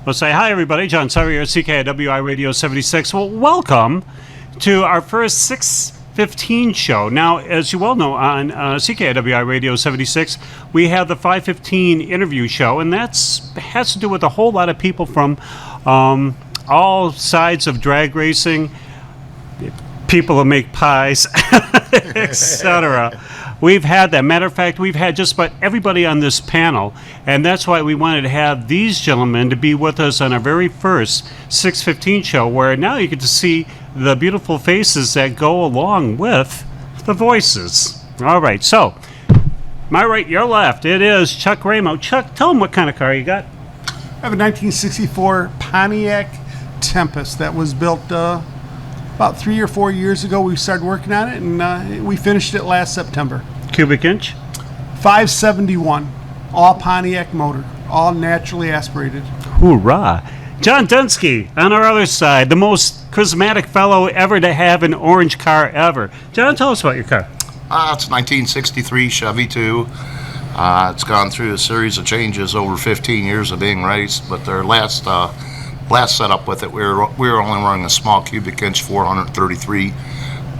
We'll say, hi, everybody. John Sarver here at CKiW iRADIO 76. Well, welcome to our first 6:15 show. Now, as you well know, on CKiW iRADIO 76, we have the 5:15 interview show, and that has to do with a whole lot of people from all sides of drag racing, people who make pies, etc. We've had that. Matter of fact, we've had just about everybody on this panel, and that's why we wanted to have these gentlemen to be with us on our very first 6:15 show, where now you get to see the beautiful faces that go along with the voices. All right, so my right, your left, it is Chuck Raymo. Chuck, tell them what kind of car you got. I have a 1964 Pontiac Tempest that was built about 3 or 4 years ago. We started working on it, and we finished it last September. Cubic inch? 571, all Pontiac motor, all naturally aspirated. Hoorah. John Denski, on our other side, the most charismatic fellow ever to have an orange car ever. John, tell us about your car. It's a 1963 Chevy 2. It's gone through a series of changes over 15 years of being raced, but their last setup with it, we were only running a small cubic inch 433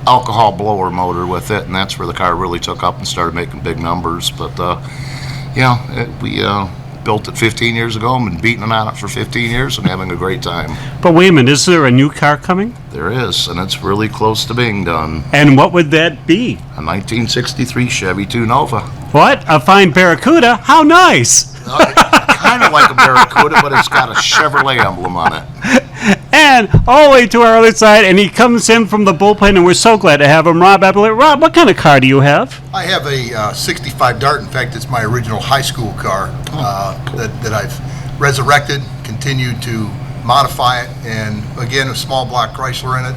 alcohol blower motor with it, and that's where the car really took up and started making big numbers. But we built it 15 years ago and been beating on it for 15 years and having a great time. But wait a minute, is there a new car coming? There is, and it's really close to being done. And what would that be? A 1963 Chevy 2 Nova. What? A fine Barracuda? How nice! Kind of like a Barracuda, but it's got a Chevrolet emblem on it. And all the way to our other side, and he comes in from the bullpen, and we're so glad to have him, Rob Eppler. Rob, what kind of car do you have? I have a 65 Dart. In fact, it's my original high school car that I've resurrected, continued to modify it, and again, a small block Chrysler in it.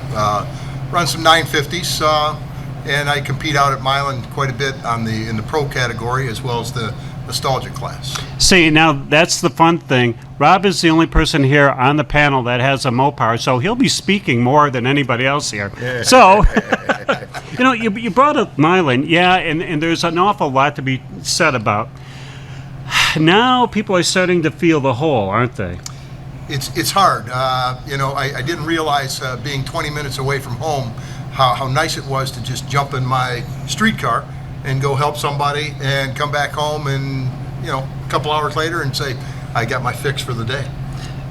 Run some 950s, and I compete out at Milan quite a bit in the pro category as well as the nostalgia class. See, now that's the fun thing. Rob is the only person here on the panel that has a Mopar, so he'll be speaking more than anybody else here. Yeah. So, you brought up Milan, yeah, and there's an awful lot to be said about. Now people are starting to feel the hole, aren't they? It's hard. I didn't realize being 20 minutes away from home how nice it was to just jump in my streetcar and go help somebody and come back home and, a couple hours later and say, I got my fix for the day.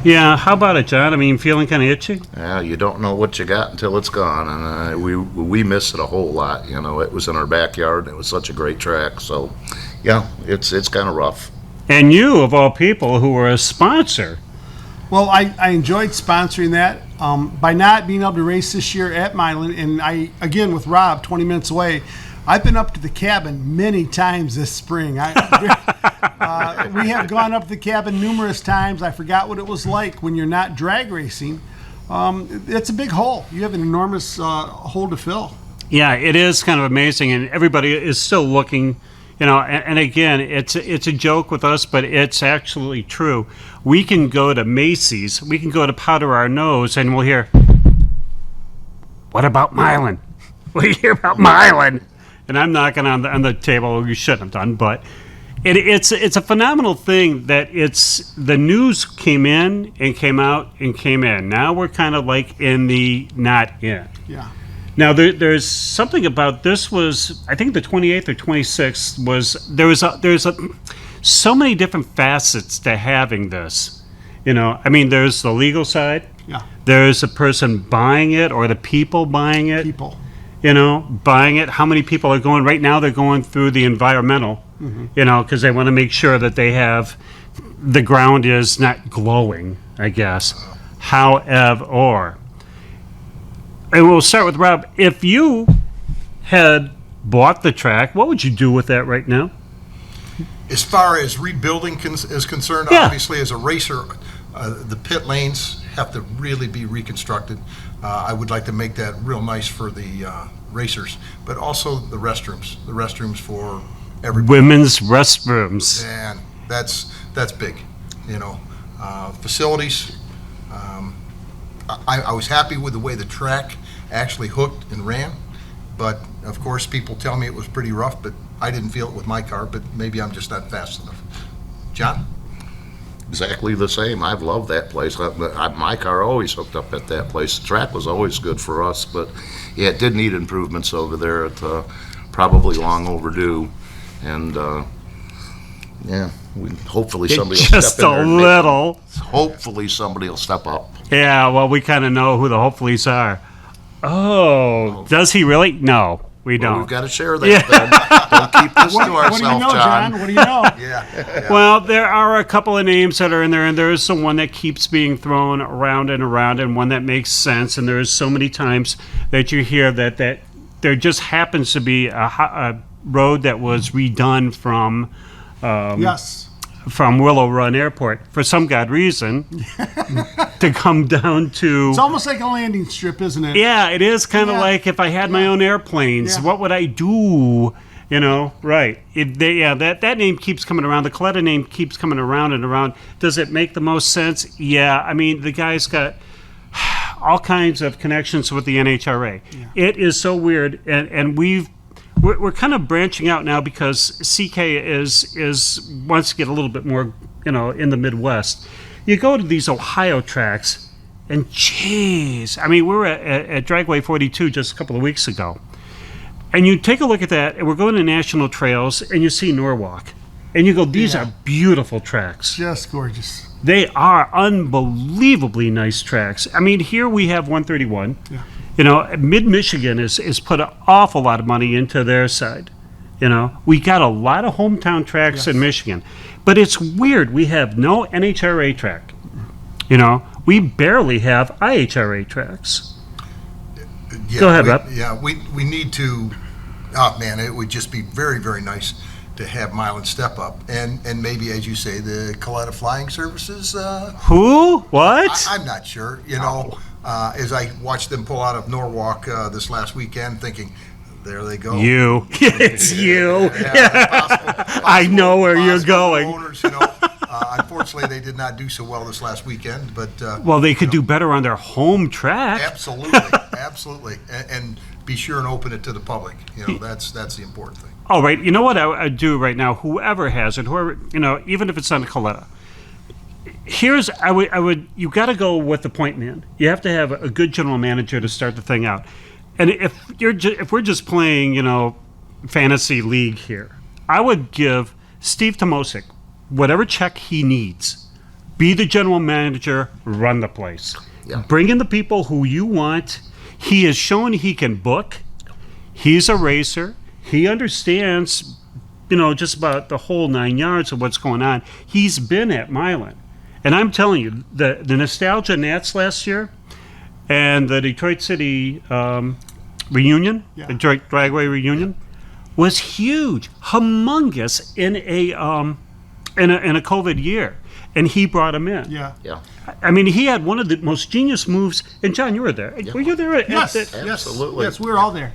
Yeah, how about it, John? I mean, feeling kind of itchy? Yeah, you don't know what you got until it's gone, and we miss it a whole lot. It was in our backyard, and it was such a great track. So, yeah, it's kind of rough. And you, of all people, who were a sponsor. Well, I enjoyed sponsoring that. By not being able to race this year at Milan, and again, with Rob, 20 minutes away, I've been up to the cabin many times this spring. We have gone up to the cabin numerous times. I forgot what it was like when you're not drag racing. It's a big hole. You have an enormous hole to fill. Yeah, it is kind of amazing, and everybody is still looking. And again, it's a joke with us, but it's absolutely true. We can go to Macy's, we can go to powder our nose, and we'll hear, "What about Milan?" We hear about Milan. And I'm knocking on the table. You shouldn't have done, but it's a phenomenal thing that the news came in and came out and came in. Now we're kind of like in the not in. Yeah. Now there's something about this was, I think the 28th or 26th was there's so many different facets to having this. I mean, there's the legal side. Yeah. There's the person buying it or the people buying it. People. Buying it. How many people are going? Right now they're going through the environmental, because they want to make sure that the ground is not glowing, I guess. However, and we'll start with Rob. If you had bought the track, what would you do with that right now? As far as rebuilding is concerned, Yeah. Obviously as a racer, the pit lanes have to really be reconstructed. I would like to make that real nice for the racers, but also the restrooms for everybody. Women's restrooms. And that's big, facilities. I was happy with the way the track actually hooked and ran, but of course people tell me it was pretty rough, but I didn't feel it with my car, but maybe I'm just not fast enough. John? exactly the same. I've loved that place. My car always hooked up at that place. The track was always good for us, but yeah, it did need improvements over there. It probably long overdue, and yeah, hopefully somebody will Just step in a there and little. hopefully somebody will step up. Yeah, well, we kind of know who the hopefullys are. Oh, does he really? No, we Well, don't. we've got to share that. Then. Don't keep this to What do you ourselves, know, John. John? What do you know? Yeah. Well, there are a couple of names that are in there, and there is the one that keeps being thrown around, and one that makes sense. And there is so many times that you hear that there just happens to be a road that was redone from Yes. from Willow Run Airport for some god reason to come down to. It's almost like a landing strip, isn't it? Yeah, it is kind of Yeah. like if I had my own airplanes, Yeah. what would I do? You know, right. That name keeps coming around. The Coletta name keeps coming around and around. Does it make the most sense? Yeah. I mean, the guy's got all kinds of connections with the NHRA. Yeah. It is so weird. And we're kind of branching out now because CK is wants to get a little bit more, in the Midwest. You go to these Ohio tracks, and geez, I mean, we were at Dragway 42 just a couple of weeks ago. And you take a look at that, and we're going to national trails, and you see Norwalk. And you go, these Yeah. are beautiful tracks. Just gorgeous. They are unbelievably nice tracks. I mean, here we have 131. Yeah. Mid-Michigan is put an awful lot of money into their side. We got a lot of hometown tracks in Michigan. But it's weird. We have no NHRA track. We barely have IHRA tracks. Yeah, Go ahead, Rob. Yeah, we need to, oh man, it would just be very, very nice to have Milan step up. And maybe, as you say, the Coletta Flying Services. Who? What? I'm not sure. As I watched them pull out of Norwalk this last weekend, thinking, there they go. You. It's you. Possible I know where you're going. Owners, unfortunately, they did not do so well this last weekend, but Well, they could do better on their home track. absolutely, and be sure and open it to the public. That's the important thing. All right. You know what I'd do right now? Whoever has it, even if it's on Coletta. You got to go with the point man. You have to have a good general manager to start the thing out. And if we're just playing, fantasy league here, I would give Steve Tomosic whatever check he needs. Be the general manager, run the place. Yeah. Bring in the people who you want. He has shown he can book. He's a racer. He understands, just about the whole 9 yards of what's going on. He's been at Milan. And I'm telling you, the Nostalgia Nats last year and the Detroit City reunion, Yeah. the Detroit Dragway reunion, was huge, humongous in a COVID year. And he brought him in. Yeah. Yeah, I mean, he had one of the most genius moves. And John, you were there. Were you there? Yes. Absolutely. Yes, we were all there.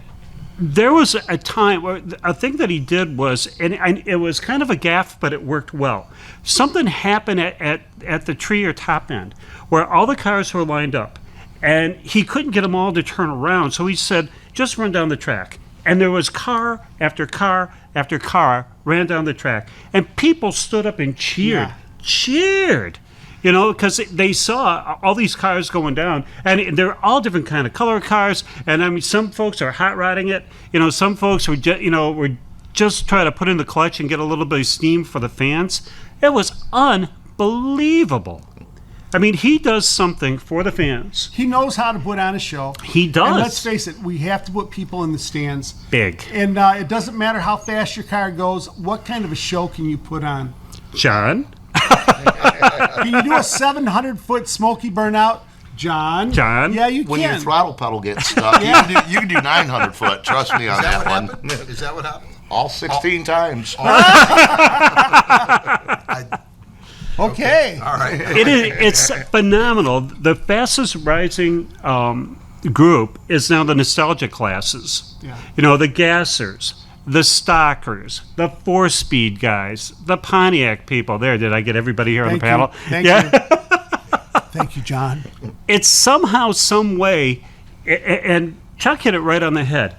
There was a time where a thing that he did was, and it was kind of a gaffe, but it worked well. Something happened at the tree or top end where all the cars were lined up, and he couldn't get them all to turn around. So he said, just run down the track. And there was car after car after car ran down the track. And people stood up and cheered. Yeah. Cheered. Because they saw all these cars going down, and they're all different kind of color cars. And I mean, some folks are hot rodding it. Some folks were just trying to put in the clutch and get a little bit of steam for the fans. It was unbelievable. I mean, he does something for the fans. He knows how to put on a show. He does. And let's face it, we have to put people in the stands. Big. And it doesn't matter how fast your car goes. What kind of a show can you put on? John? Can you do a 700-foot smoky burnout? John? John? Yeah, you when can. your throttle pedal gets stuck, you can do 900 foot. Trust me on Is that that what one. happened? Is that what happened? All 16 times. Okay. All right. It's phenomenal. The fastest rising group is now the nostalgia classes. Yeah. The gassers, the stockers, the 4-speed guys, the Pontiac people. There, did I get everybody here on the panel? Thank you. Thank you, John. It's somehow, some way, and Chuck hit it right on the head.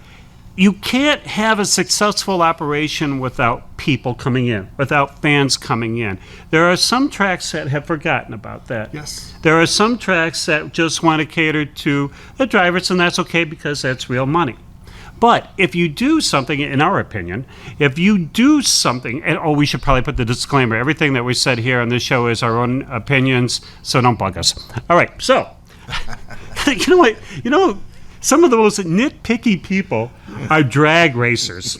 you can't have a successful operation without people coming in, without fans coming in. There are some tracks that have forgotten about that. Yes. There are some tracks that just want to cater to the drivers, and that's okay because that's real money. But if you do something, in our opinion, if you do something, and we should probably put the disclaimer, everything that we said here on this show is our own opinions, so don't bug us. All right, so, you know what, some of the most nitpicky people are drag racers,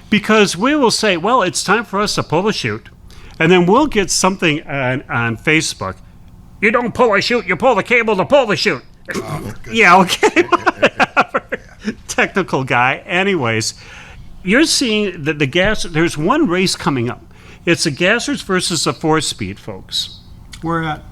because we will say, well, it's time for us to pull a chute, and then we'll get something on Facebook. You don't pull a chute, you pull the cable to pull the chute. Yeah, okay, whatever. Technical guy. Anyways, you're seeing that there's one race coming up. It's the gassers versus the 4-speed, folks. Where at?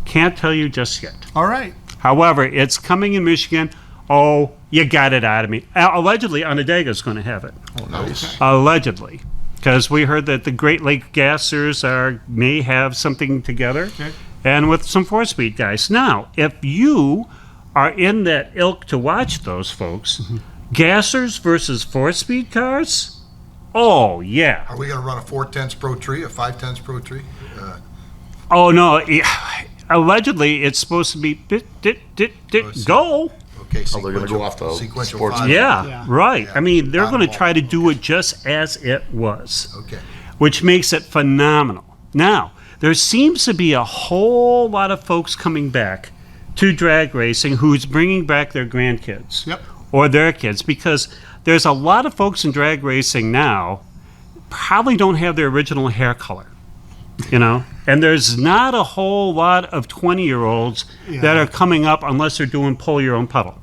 Can't tell you just yet. All right. However, it's coming in Michigan. Oh, you got it out of me. Allegedly, Onondaga is going to have it. Oh, nice. Allegedly. Because we heard that the Great Lake Gassers may have something together, Okay. and with some 4-speed guys. Now, if you are in that ilk to watch those folks, gassers versus 4-speed cars, oh, yeah. Are we going to run a 4/10 Pro Tree, a 5/10 Pro Tree? Oh, no. Allegedly, it's supposed to be go. Okay, Oh, they're going to go off the sequential sports. 5. Yeah, Yeah. right. Yeah. I mean, they're going to Bottom try to wall. do it just as it was, Okay. which makes it phenomenal. Now, there seems to be a whole lot of folks coming back to drag racing who's bringing back their grandkids Yep. or their kids, because there's a lot of folks in drag racing now probably don't have their original hair color, and there's not a whole lot of 20-year-olds that are coming up unless they're doing pull your own puddle.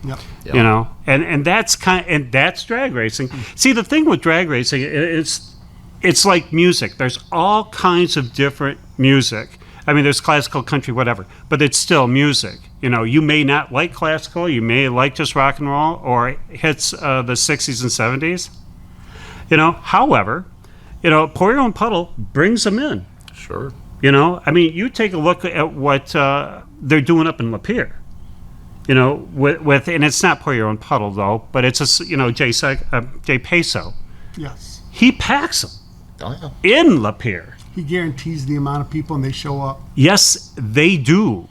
Yep. Yeah. And that's that's drag racing. See, the thing with drag racing, it's like music. There's all kinds of different music. I mean, there's classical, country, whatever, but it's still music. You may not like classical, you may like just rock and roll or hits the 60s and 70s. However, pour your own puddle brings them in. Sure. I mean, you take a look at what they're doing up in Lapeer. With and it's not pour your own puddle though, but it's Jay Peso. Yes. He packs them Oh, yeah. in Lapeer. He guarantees the amount of people and they show up. Yes, they do.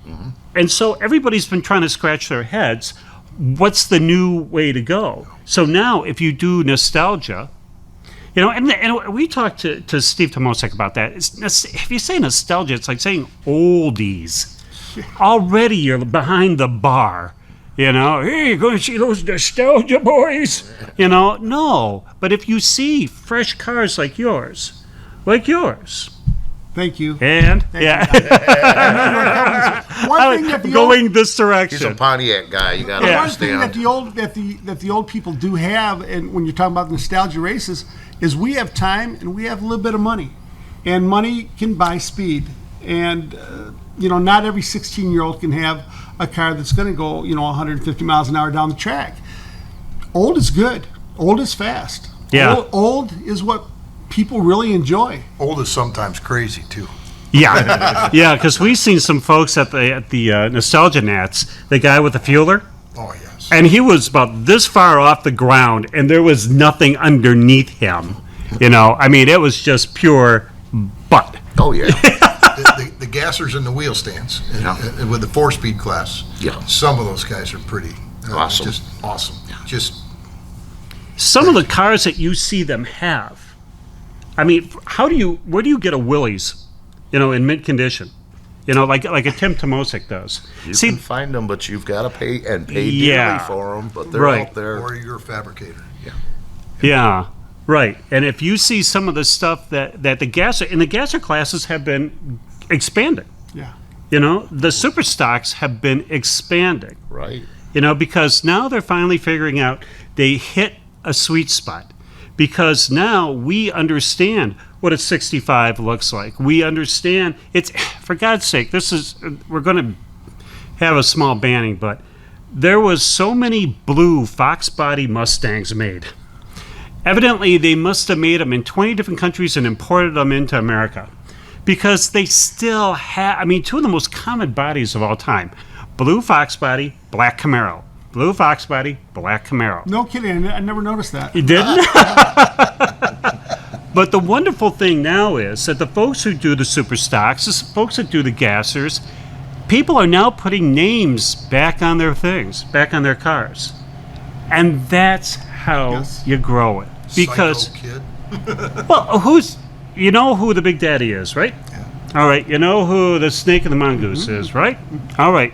And so everybody's been trying to scratch their heads. What's the new way to go? So now, if you do nostalgia, and we talked to Steve Tomosek about that. If you say nostalgia, it's like saying oldies. Already you're behind the bar. Hey, you're going to see those nostalgia boys? No. But if you see fresh cars like yours, Thank you. and One thing that the going this He's a direction. Thing guy. You got to One thing that understand. the old people do have, and when you're talking about nostalgia races, is we have time and we have a little bit of money, and money can buy speed. And not every 16-year-old can have a car that's going to go 150 miles an hour down the track. Old is good. Old is fast. Yeah. Old is what people really enjoy. Old is sometimes crazy, too. Yeah, because we've seen some folks at the Nostalgia Nats, the guy with the fueler, Oh, yes. and he was about this far off the ground, and there was nothing underneath him. I mean, it was just pure butt. Oh, yeah. The gassers and the wheel stands Yeah. with the 4-speed class. Yeah. Some of those guys are pretty Awesome. Just awesome. Just Some of the cars that you see them have, I mean, where do you get a Willys, in mint condition? Like a Tim Tomosek does. You See, can find them, but you've got to pay dearly Yeah. for them. But they're Right. out there. or you're a fabricator. yeah, right. And if you see some of the stuff that the gasser classes have been expanding. Yeah. The super stocks have been expanding. Right. Because now they're finally figuring out they hit a sweet spot. Because now we understand what a 65 looks like. We understand it's, for God's sake, we're going to have a small banning, but there was so many blue Fox body Mustangs made. Evidently, they must have made them in 20 different countries and imported them into America. Because they still have, two of the most common bodies of all time. Blue Fox body, black Camaro. blue Fox body, black Camaro. No kidding. I never noticed that. You didn't? But the wonderful thing now is that the folks who do the super stocks, the folks that do the gassers, people are now putting names back on their things, back on their cars. And that's how Yes. you grow it. Because, Psycho kid. well, you know who the Big Daddy is, right? All right. You know who the Snake and the Mongoose is, right? All right.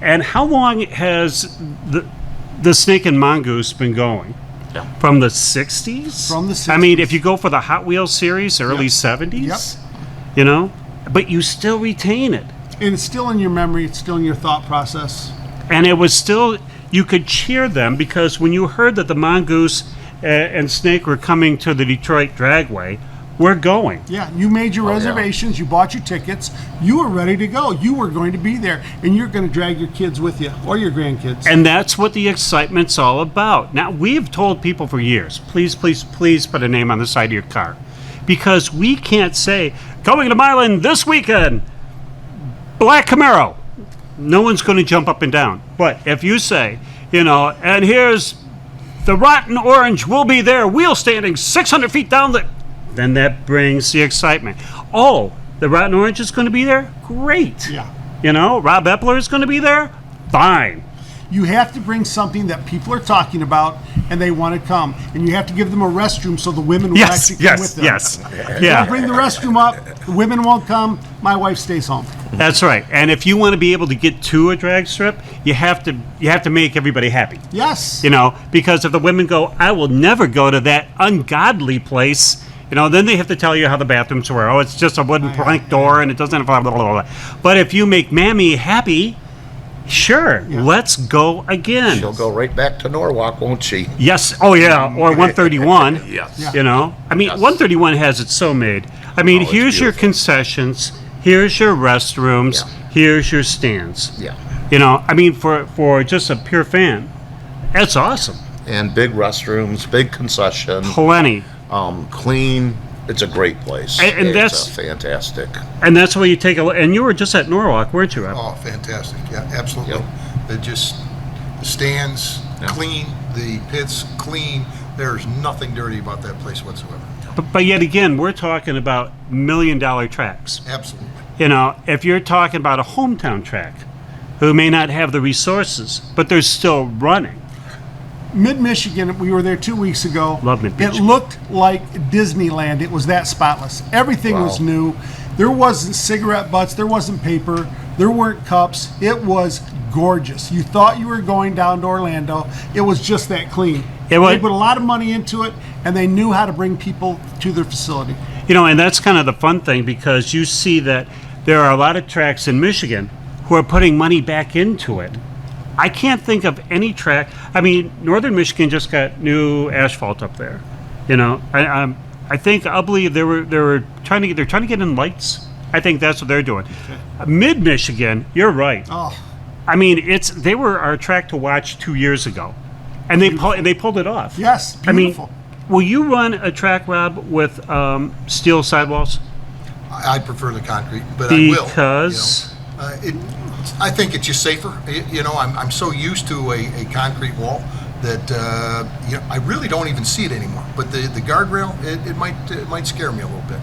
And how long has the Snake and Mongoose been going? Yeah. From the 60s? From the I mean, 60s. if you go for the Hot Wheels series, early 70s, you know, but you still retain it. And it's still in your memory. It's still in your thought process. And it was still, you could cheer them because when you heard that the Mongoose and Snake were coming to the Detroit Dragway, we're going. Yeah, you made your yeah. reservations. You bought your tickets. You were ready to go. You were going to be there. And you're going to drag your kids with you or your grandkids. And that's what the excitement's all about. Now, we've told people for years, please, please, please put a name on the side of your car. Because we can't say, going to Milan this weekend, black Camaro. No one's going to jump up and down. But if you say, you know, and here's the Rotten Orange will be there, wheel standing 600 feet down then that brings the excitement. Oh, the Rotten Orange is going to be there? Great. Yeah. You know, Rob Eppler is going to be there? Fine. You have to bring something that people are talking about and they want to come. And you have to give them a restroom so the women will actually come with them. Yes. You Yeah, bring the restroom up, the women won't come, my wife stays home. that's right. And if you want to be able to get to a drag strip, you have to make everybody happy. Yes. You know, because if the women go, I will never go to that ungodly place, you know, then they have to tell you how the bathrooms were. Oh, it's just a wooden plank door and it doesn't have blah, blah, blah, blah. But if you make Mammy happy, sure, let's go again. She'll go right back to Norwalk, won't she? Yes. Oh, yeah. Or 131. Yes. Yeah. You know, I mean, Yes. 131 has it so made. I mean, Oh, it's here's your beautiful. concessions, here's your restrooms, Yeah. here's your stands. Yeah. You know, I mean, for just a pure fan, that's awesome. And big restrooms, big concession, Plenty. clean. It's a great place. And It's that's- fantastic. And that's why you take a look. And you were just at Norwalk, weren't you, Rob? Oh, fantastic. Yeah, absolutely. Yep. The stands Yeah. clean, the pits clean. There's nothing dirty about that place whatsoever. But yet again, we're talking about $1 million tracks. Absolutely. You know, if you're talking about a hometown track who may not have the resources, but they're still running. Mid-Michigan, we were there 2 weeks ago. Love Mid-Michigan. It looked like Disneyland. It was that spotless. Everything was Wow. new. There wasn't cigarette butts. There wasn't paper. There weren't cups. It was gorgeous. You thought you were going down to Orlando. It was just that clean. It was- They put a lot of money into it, and they knew how to bring people to their facility. You know, and that's kind of the fun thing because you see that there are a lot of tracks in Michigan who are putting money back into it. I can't think of any track. I mean, Northern Michigan just got new asphalt up there. You know, I believe they're trying to get in lights. I think that's what they're doing. Mid Michigan, you're right. Oh, I mean, they were our track to watch 2 years ago, and they pulled it off. yes, I mean, beautiful. will you run a track, Rob, with steel sidewalls? I prefer the concrete, but I will. Because I think it's just safer. You know, I'm so used to a concrete wall that you know, I really don't even see it anymore. But the guardrail, it might scare me a little bit.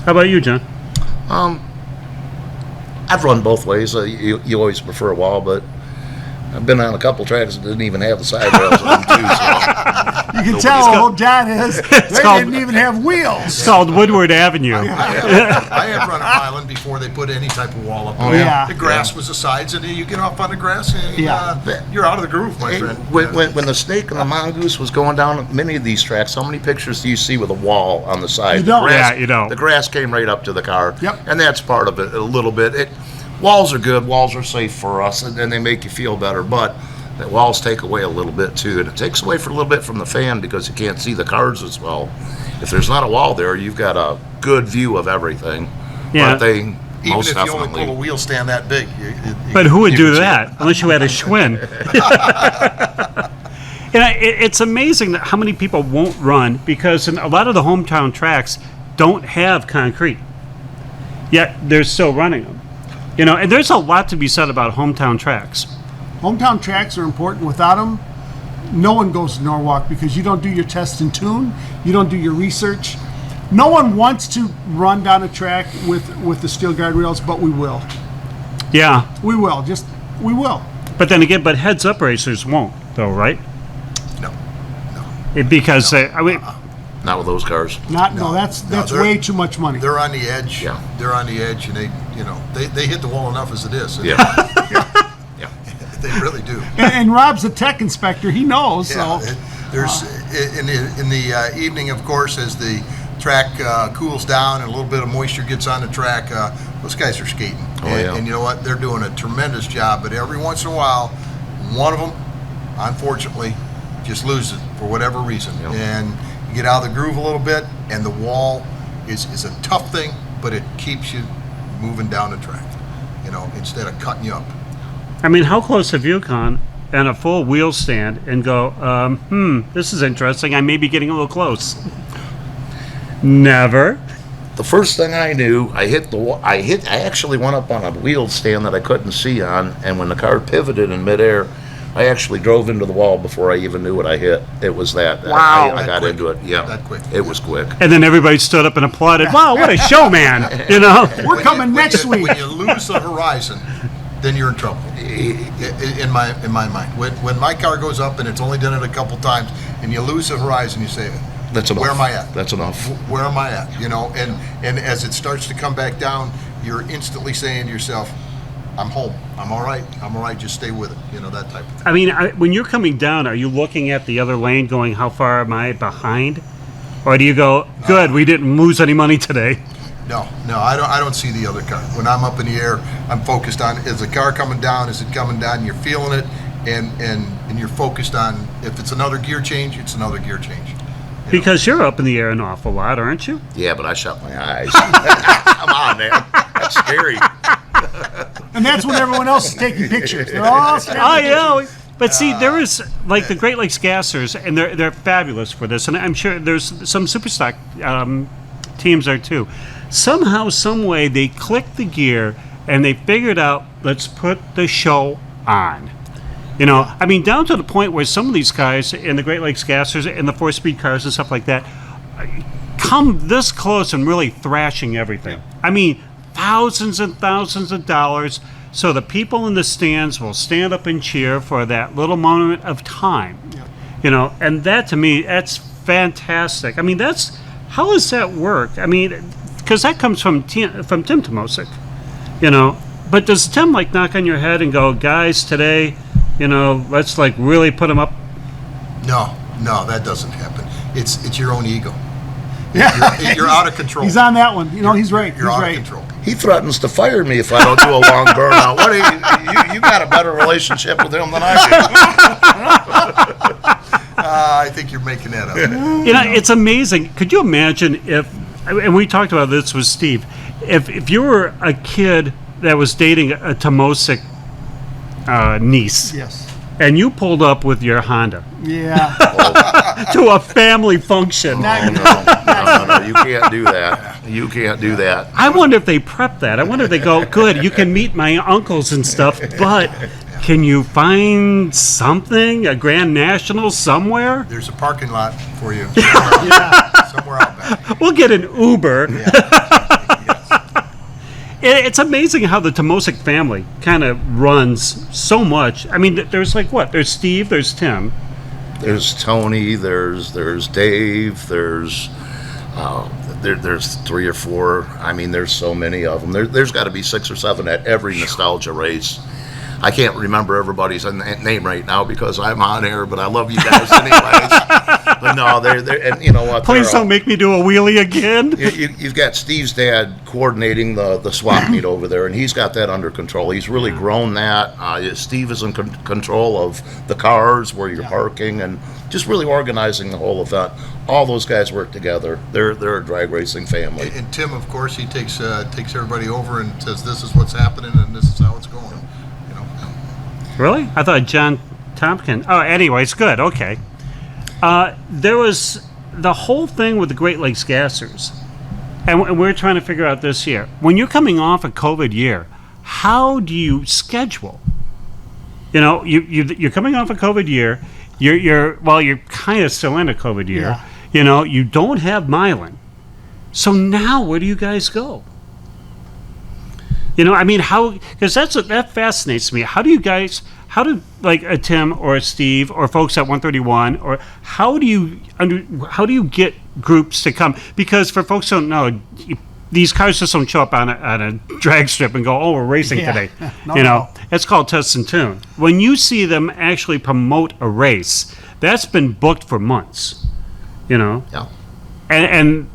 how about you, John? I've run both ways. You always prefer a wall, but I've been on a couple tracks that didn't even have the side rails on them too. So You can tell how old John is. They called- didn't even have wheels. It's called Woodward Avenue. I have run an island before they put any type of wall up. Oh, yeah. The grass was the sides, and you get off on the grass, and you're out of the groove, my friend. when the Snake and the Mongoose was going down many of these tracks, how many pictures do you see with a wall on the side? You don't. The grass, Yeah, you don't. The grass came right up to the car. Yep. And that's part of it a little bit. Walls are good. Walls are safe for us, and they make you feel better. But the walls take away a little bit too, and it takes away for a little bit from the fan because you can't see the cars as well. If there's not a wall there, you've got a good view of everything. Yeah. But they Even most if you only definitely. pull a wheel stand that big. But who would You do can see that unless you had a Schwinn? And it's amazing that how many people won't run because a lot of the hometown tracks don't have concrete, yet they're still running them. You know, and there's a lot to be said about hometown tracks. Hometown tracks are important. Without them, no one goes to Norwalk because you don't do your test and tune. You don't do your research. No one wants to run down a track with the steel guardrails, but we will. Yeah. We will. We will. But then again, heads up racers won't, though, right? No. Because I mean, Not with those cars. That's they're- way too much money. They're on the edge. Yeah. They're on the edge, and they hit the wall enough as it is. Yeah. Yeah. They really do. And Rob's a tech inspector. He knows. Yeah, So there's in the evening, of course, as the track cools down and a little bit of moisture gets on the track, those guys are skating. And you know what? They're doing a tremendous job. But every once in a while, one of them, unfortunately, just loses it for whatever reason. Yep. And you get out of the groove a little bit, and the wall is a tough thing, but it keeps you moving down the track, instead of cutting you up. I mean, how close have you gone and a full wheel stand and go, this is interesting. I may be getting a little close. Never. The first thing I knew, I actually went up on a wheel stand that I couldn't see on, and when the car pivoted in midair, I actually drove into the wall before I even knew what I hit. It was that. Wow. I got quick. into it. Yeah. That quick. It was quick. And then everybody stood up and applauded. Wow, what a showman, we're coming next week. When you lose the horizon, then you're in trouble. In my mind, when my car goes up and it's only done it a couple times, and you lose the horizon, you say, That's enough. Where am I at? That's enough. Where am I at? And as it starts to come back down, you're instantly saying to yourself, I'm home. I'm all right. Just stay with it. That type of thing. I mean, when you're coming down, are you looking at the other lane going, how far am I behind? Or do you go, good, we didn't lose any money today? No, I don't see the other car. When I'm up in the air, I'm focused on, is the car coming down? Is it coming down? You're feeling it, and you're focused on, if it's another gear change, it's another gear change. Because you're up in the air an awful lot, aren't you? Yeah, but I shut my eyes. Come on, man. That's scary. And that's when everyone else is taking pictures. They're all snapping I know. pictures. But see, there is, like the Great Lakes Gassers, and they're fabulous for this, and I'm sure there's some Superstock teams there too. Somehow, some way, they clicked the gear, and they figured out, let's put the show on. I mean, down to the point where some of these guys in the Great Lakes Gassers and the 4-speed cars and stuff like that come this close and really thrashing everything. I mean, thousands and thousands of dollars, so the people in the stands will stand up and cheer for that little moment of time. And that, to me, that's fantastic. I mean, how does that work? I mean, because that comes from Tim Tomosik, But does Tim, knock on your head and go, guys, today, let's, really put them up? No, that doesn't happen. It's your own ego. Yeah. You're out of control. He's on that one. He's right. You're He's out right. of control. He threatens to fire me if I don't do a long burnout. What you got a better relationship with him than I do. I think you're making that up. It's amazing. Could you imagine if, and we talked about this with Steve, if you were a kid that was dating a Tomosik niece, Yes. and you pulled up with your Honda Yeah. to a family function. No. You can't do that. You can't do that. I wonder if they prep that. I wonder if they go, good, you can meet my uncles and stuff, but can you find something, a Grand National somewhere? There's a parking lot for you. Yeah. Somewhere out back. We'll get an Uber. Yes. It's amazing how the Tomosik family kind of runs so much. I mean, there's There's Steve, there's Tim. There's Tony. There's Dave. There's 3 or 4. I mean, there's so many of them. There's got to be 6 or 7 at every nostalgia race. I can't remember everybody's name right now because I'm on air, but I love you guys anyways. But no, they're and you know what? Please don't make me do a wheelie again. You've got Steve's dad coordinating the swap meet over there, and he's got that under control. He's really grown that. Steve is in control of the cars, where you're parking, and just really organizing the whole event. All those guys work together. They're a drag racing family. And Tim, of course, he takes everybody over and says, "This is what's happening, and this is how it's going." Really? I thought John Tompkins. Oh, anyways, good. Okay. There was the whole thing with the Great Lakes Gassers, and we're trying to figure out this year. When you're coming off a COVID year, how do you schedule? You know, you're coming off a COVID year. You're kind of still in a COVID year. Yeah. You know, you don't have Milan. So now where do you guys go? You know, I mean, because that fascinates me. How do like a Tim or a Steve or folks at 131, or how do you get groups to come? Because for folks who don't know, these cars just don't show up on a drag strip and go, oh, we're racing today. No. It's called test and tune. When you see them actually promote a race, that's been booked for months. You know, Yeah. and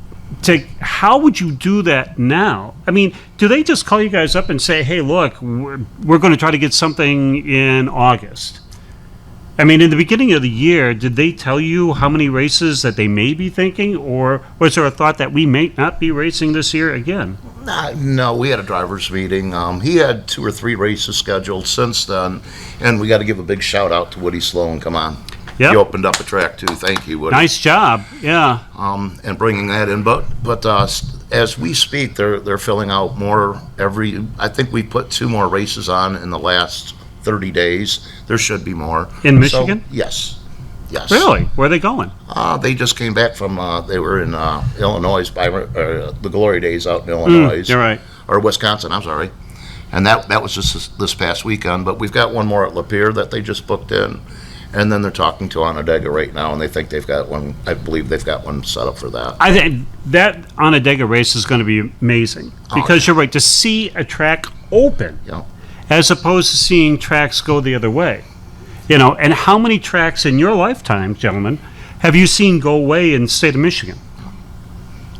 how would you do that now? I mean, do they just call you guys up and say, hey, look, we're going to try to get something in August? I mean, in the beginning of the year, did they tell you how many races that they may be thinking, or was there a thought that we may not be racing this year again? No, we had a driver's meeting. He had 2 or 3 races scheduled since then, and we got to give a big shout out to Woody Sloan. Come on. Yep. He opened up a track too. Thank you, Woody. Nice job. Yeah. And bringing that in. But as we speak, they're filling out more I think we put 2 more races on in the last 30 days. There should be more. In Michigan? Yes. Really? Where are they going? They just came back from, they were in Illinois, the Glory Days out in Illinois. You're right. Or Wisconsin, I'm sorry. And that was just this past weekend. But we've got one more at Lapeer that they just booked in. And then they're talking to Onondaga right now, and they think they've got one. I believe they've got one set up for that. I think that Onondaga race is going to be amazing because you're right, to see a track open Yeah. as opposed to seeing tracks go the other way. You know, and how many tracks in your lifetime, gentlemen, have you seen go away in the state of Michigan?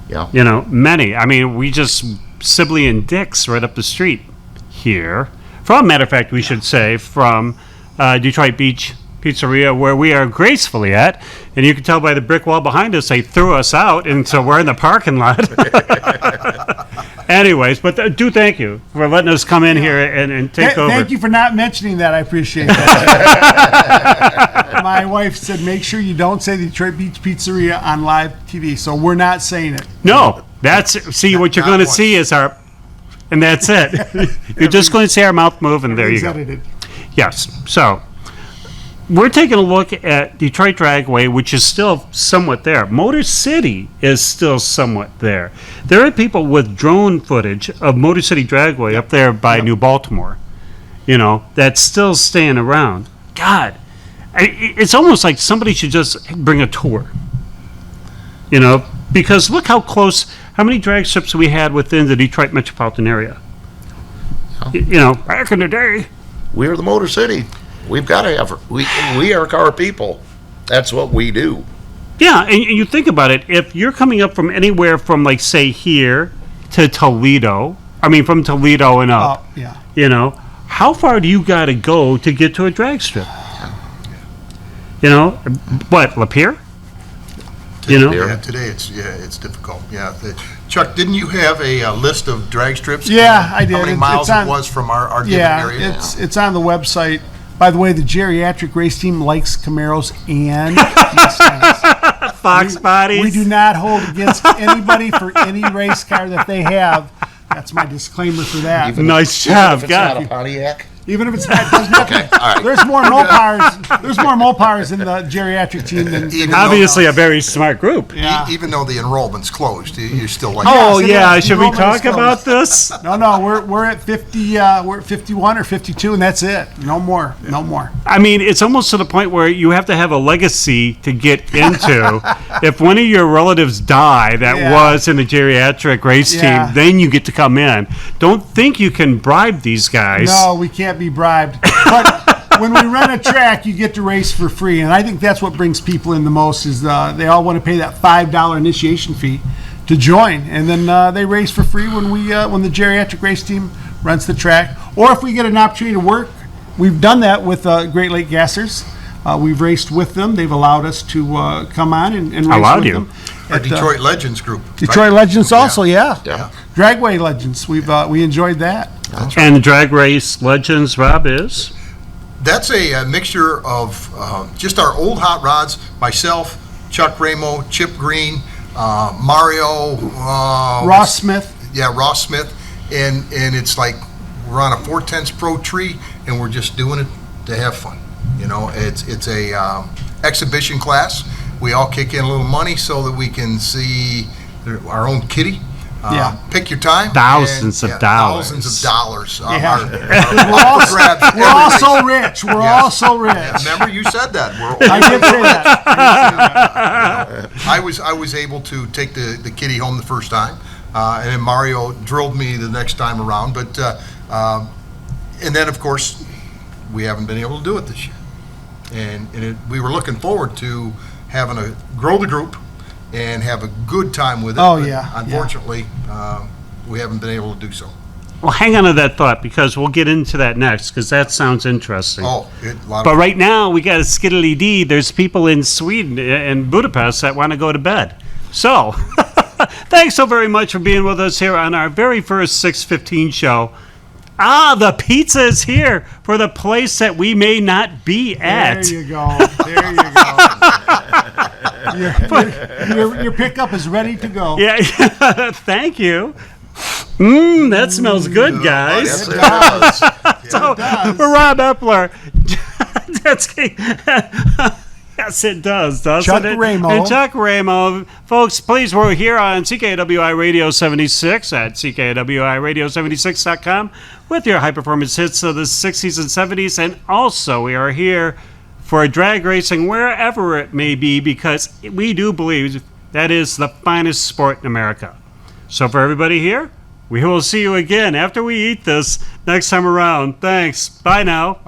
Yeah. You know, many. I mean, we just Sibley and Dick's right up the street here. From, matter of fact, we should say, from Detroit Beach Pizzeria, where we are gracefully at, and you can tell by the brick wall behind us, they threw us out, and so we're in the parking lot. Anyways, but do thank you for letting us come in here and take over. Thank you for not mentioning that. I appreciate that. My wife said, make sure you don't say the Detroit Beach Pizzeria on live TV, so we're not saying it. No, see what you're going to see is our, and that's it. You're just going to see our mouth move, and there you go. Edited. Yes, so we're taking a look at Detroit Dragway, which is still somewhat there. Motor City is still somewhat there. There are people with drone footage of Motor City Dragway up there by New Baltimore, you know, that's still staying around. God, it's almost like somebody should just bring a tour, you know, because look how many drag strips we had within the Detroit metropolitan area. You know, back in the day. We're the Motor City. We've got to have, we are car people. That's what we do. Yeah, and you think about it, if you're coming up from anywhere from, like, say, here to Toledo, from Toledo and up, Yeah. you know, how far do you got to go to get to a drag strip? You know, what, Lapeer? You know? Yeah, today it's difficult. Yeah. Chuck, didn't you have a list of drag strips? Yeah, I did. How many miles it was from our given area? Yeah, it's on the website. By the way, the geriatric race team likes Camaros and Mustangs. Fox bodies. We do not hold against anybody for any race car that they have. That's my disclaimer for that. Nice job, If it's God. not a Pontiac. Even if it's not, there's nothing. Okay, all right. There's more Mopars. There's more Mopars in the geriatric team than Even though- Obviously a very smart group. Yeah. Even though the enrollment's closed, you're still like. Oh, Yes, it yeah, is. should we Enrollment is talk about this? No, we're at 50. We're at 51 or 52, and that's it. No more. I mean, it's almost to the point where you have to have a legacy to get into. If one of your relatives die that Yeah. was in the geriatric race Yeah. team, then you get to come in. Don't think you can bribe these guys. No, we can't be bribed. But when we run a track, you get to race for free, and I think that's what brings people in the most. Is they all want to pay that $5 initiation fee to join, and then they race for free when the geriatric race team runs the track, or if we get an opportunity to work. We've done that with Great Lake Gassers. We've raced with them. They've allowed us to come on and race Allowed with you. them. Our At, Detroit Legends group. Detroit right? Legends also, yeah. Yeah. Dragway Legends. We enjoyed that. And the drag race legends, Rob, is? That's a mixture of just our old hot rods, myself, Chuck Raymo, Chip Green, Mario. Ross Smith. Yeah, Ross Smith. And it's like we're on a 410s Pro tree, and we're just doing it to have fun. You know, it's a exhibition class. We all kick in a little money so that we can see our own kitty. Pick your time. Thousands of dollars. Thousands of dollars. We're all so rich. We're all so rich. Remember, you said that. I did say that. I was able to take the kitty home the first time, and then Mario drilled me the next time around. But and then, of course, we haven't been able to do it this year. And we were looking forward to having to grow the group and have a good time with it. Oh, but yeah. unfortunately, we haven't been able to do so. Well, hang on to that thought, because we'll get into that next, because that sounds interesting. Oh, But right now, we got a skiddly D. There's people in Sweden and Budapest that want to go to bed. So, thanks so very much for being with us here on our very first 6:15 show. The pizza is here for the place that we may not be at. There you go. Your pickup is ready to go. Yeah, thank you. That smells good, guys. Yes, it does. So, for Rob Eppler, Denski. Yes, it does, doesn't Chuck it? Raymo. And Chuck Raymo. Folks, please, we're here on CKiW Radio 76 at CKiWiradio76.com with your high-performance hits of the 60s and 70s. And also, we are here for drag racing wherever it may be, because we do believe that is the finest sport in America. So for everybody here, we will see you again after we eat this next time around. Thanks. Bye now.